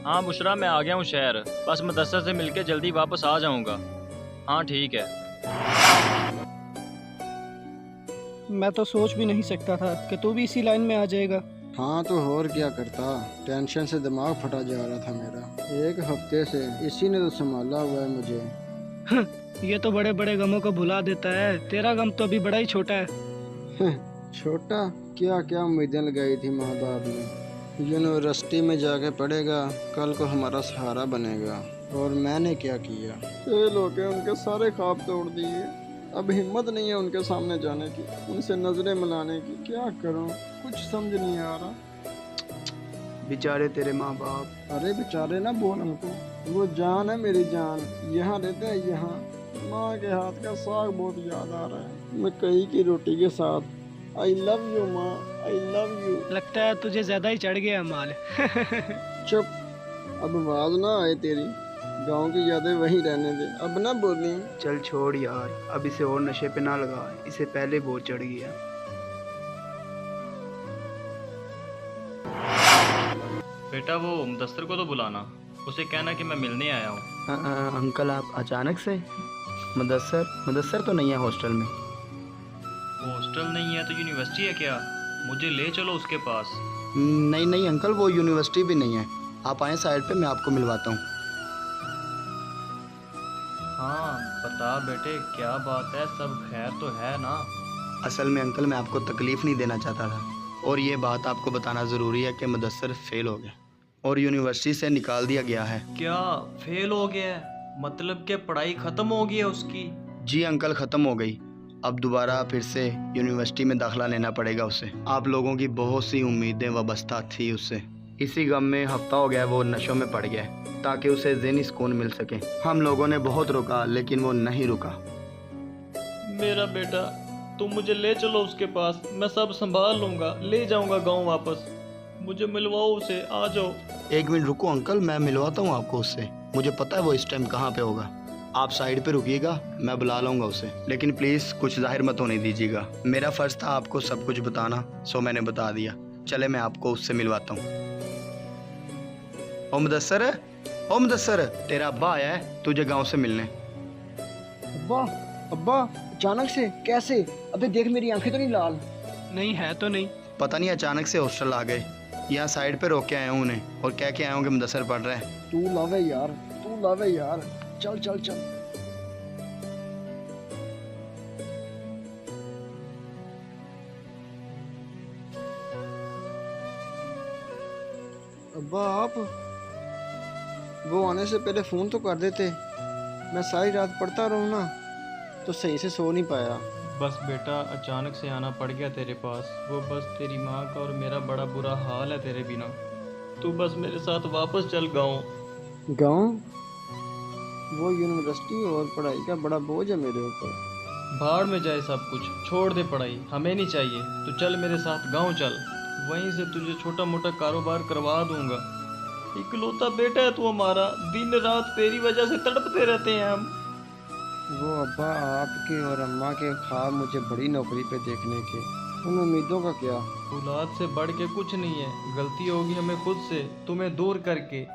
हाँ बुशरा, मैं आ गया हूँ शहर। बस मुदस्सर से मिलके जल्दी वापस आ जाऊँगा। हाँ ठीक है। मैं तो सोच भी नहीं सकता था कि तू भी इसी लाइन में आ जाएगा। हाँ तो और क्या करता, टेंशन से दिमाग फटा जा रहा था मेरा। एक हफ्ते से इसी ने तो संभाला हुआ है मुझे। ये तो बड़े बड़े गमों को भुला देता है, तेरा गम तो अभी बड़ा ही छोटा है। छोटा क्या, क्या उम्मीदें लगाई थी माँ बाप ने। यूनिवर्सिटी में जाके पढ़ेगा, कल को हमारा सहारा बनेगा। और मैंने क्या किया, फेल हो के उनके सारे ख्वाब तोड़ दिए। अब हिम्मत नहीं है उनके सामने जाने की, उनसे नजरें मिलाने की। क्या करूं, कुछ समझ नहीं आ रहा। बेचारे तेरे माँ बाप। अरे बेचारे ना बोल हमको, वो जान है मेरी जान। यहाँ रहते हैं यहाँ। माँ के हाथ का साग बहुत याद आ रहा है, मकई की रोटी के साथ। आई लव यू माँ, आई लव यू। लगता है तुझे ज्यादा ही चढ़ गया माल। चुप, अब आवाज ना आए तेरी। गांव की यादें वहीं रहने दे, अब ना बोली। चल छोड़ यार, अब इसे और नशे पे ना लगा, इसे पहले बहुत चढ़ गया। बेटा वो मुदस्सर को तो बुलाना, उसे कहना कि मैं मिलने आया हूँ। अंकल आप अचानक से? मुदस्सर मुदस्सर तो नहीं है हॉस्टल में। हॉस्टल नहीं है तो यूनिवर्सिटी है क्या? मुझे ले चलो उसके पास। नहीं नहीं अंकल, वो यूनिवर्सिटी भी नहीं है। आप आए साइड पे, मैं आपको मिलवाता हूँ। हाँ बता बेटे, क्या बात है? सब खैर तो है ना? असल में अंकल मैं आपको तकलीफ़ नहीं देना चाहता था, और ये बात आपको बताना ज़रूरी है कि मुदस्सर फेल हो गया और यूनिवर्सिटी से निकाल दिया गया है। क्या फेल हो गया है? मतलब कि पढ़ाई खत्म हो गई है उसकी? जी अंकल, ख़त्म हो गई। अब दोबारा फिर से यूनिवर्सिटी में दाखिला लेना पड़ेगा उसे। आप लोगों की बहुत सी उम्मीदें वाबस्ता थी उससे। इसी गम में हफ्ता हो गया वो नशों में पड़ गया है, ताकि उसे ज़हनी सुकून मिल सके। हम लोगों ने बहुत रोका, लेकिन वो नहीं रुका। मेरा बेटा, तुम मुझे ले चलो उसके पास, मैं सब संभाल लूंगा। ले जाऊंगा गांव वापस। मुझे मिलवाओ उसे, आ जाओ। एक मिनट रुको अंकल, मैं मिलवाता हूँ आपको उससे। मुझे पता है वो इस टाइम कहाँ पे होगा। आप साइड पे रुकिएगा, मैं बुला लूँगा उसे। लेकिन प्लीज़ कुछ जाहिर मत होने दीजिएगा। मेरा फ़र्ज़ था आपको सब कुछ बताना, सो मैंने बता दिया। चले मैं आपको उससे मिलवाता हूँ। ओ मुदस्सर, ओ मुदस्सर, तेरा अब्बा आया है तुझे गाँव से मिलने। अब्बा, अब्बा अचानक से कैसे? अबे देख मेरी आंखें तो नहीं लाल। नहीं है तो नहीं। पता नहीं अचानक से हॉस्टल आ गए। यहाँ साइड पे रोक के आया हूँ उन्हें, और कह के आया हूँ कि मुदस्सर पढ़ रहा है। तू लावे यार, तू लावे यार। चल चल चल। अब्बा आप, वो आने से पहले फ़ोन तो कर देते। मैं सारी रात पढ़ता रहूँ ना, तो सही से सो नहीं पाया। बस बेटा, अचानक से आना पड़ गया तेरे पास। वो बस तेरी माँ का और मेरा बड़ा बुरा हाल है तेरे बिना। तू बस मेरे साथ वापस चल गाँव। गाँव? वो यूनिवर्सिटी और पढ़ाई का बड़ा बोझ है मेरे ऊपर। भाड़ में जाए सब कुछ, छोड़ दे पढ़ाई, हमें नहीं चाहिए। तू चल मेरे साथ गाँव चल, वहीं से तुझे छोटा मोटा कारोबार करवा दूंगा। इकलौता बेटा है तू हमारा, दिन रात तेरी वजह से तड़पते रहते हैं हम। वो अब्बा आपके और अम्मा के ख्वाब मुझे बड़ी नौकरी पे देखने के, उन उम्मीदों का क्या? औलाद से बढ़ के कुछ नहीं है। गलती होगी हमें खुद से, तुम्हें दूर करके।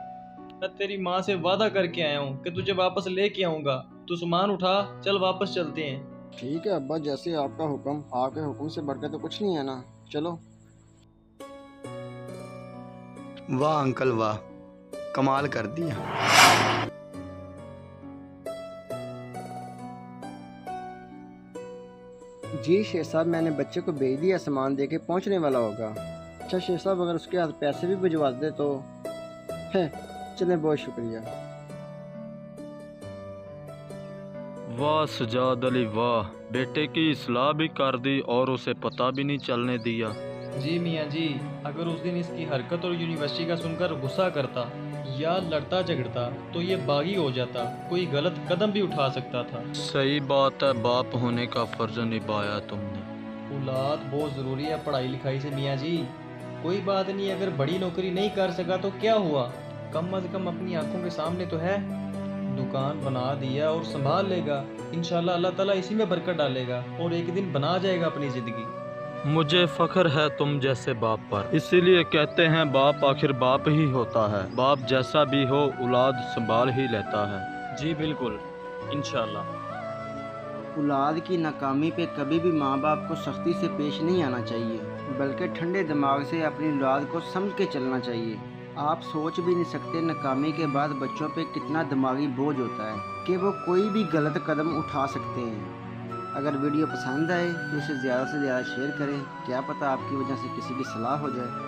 मैं तेरी माँ से वादा करके आया हूँ कि तुझे वापस लेके आऊंगा। तू सामान उठा, चल वापस चलते हैं। ठीक है अब्बा, जैसे आपका हुक्म। आपके हुक्म से बढ़कर तो कुछ नहीं है ना। चलो। वाह अंकल वाह, कमाल कर दिया। जी शेख साहब, मैंने बच्चे को भेज दिया, सामान दे के पहुँचने वाला होगा। अच्छा शेख साहब, अगर उसके हाथ पैसे भी भिजवा दे तो है। चलें, बहुत शुक्रिया। वाह सजाद अली वाह, बेटे की इस्लाह भी कर दी और उसे पता भी नहीं चलने दिया। जी मियाँ जी, अगर उस दिन इसकी हरकत और यूनिवर्सिटी का सुनकर गुस्सा करता या लड़ता झगड़ता तो ये बागी हो जाता, कोई गलत कदम भी उठा सकता था। सही बात है, बाप होने का फर्ज निभाया तुमने। औलाद बहुत ज़रूरी है पढ़ाई लिखाई से मियाँ जी। कोई बात नहीं, अगर बड़ी नौकरी नहीं कर सका तो क्या हुआ, कम अज़ कम अपनी आंखों के सामने तो है। दुकान बना दिया और संभाल लेगा। इंशाल्लाह अल्लाह ताला इसी में बरकत डालेगा और एक दिन बना जाएगा अपनी ज़िंदगी। मुझे फख्र है तुम जैसे बाप पर। इसीलिए कहते हैं बाप आखिर बाप ही होता है। बाप जैसा भी हो औलाद संभाल ही लेता है। जी बिल्कुल, इंशाल्लाह। औलाद की नाकामी पे कभी भी माँ बाप को सख्ती से पेश नहीं आना चाहिए, बल्कि ठंडे दिमाग से अपनी औलाद को समझ के चलना चाहिए। आप सोच भी नहीं सकते नाकामी के बाद बच्चों पे कितना दिमागी बोझ होता है कि वो कोई भी गलत कदम उठा सकते हैं। अगर वीडियो पसंद आए तो इसे ज़्यादा से ज़्यादा शेयर करें, क्या पता आपकी वजह से किसी की सलाह हो जाए।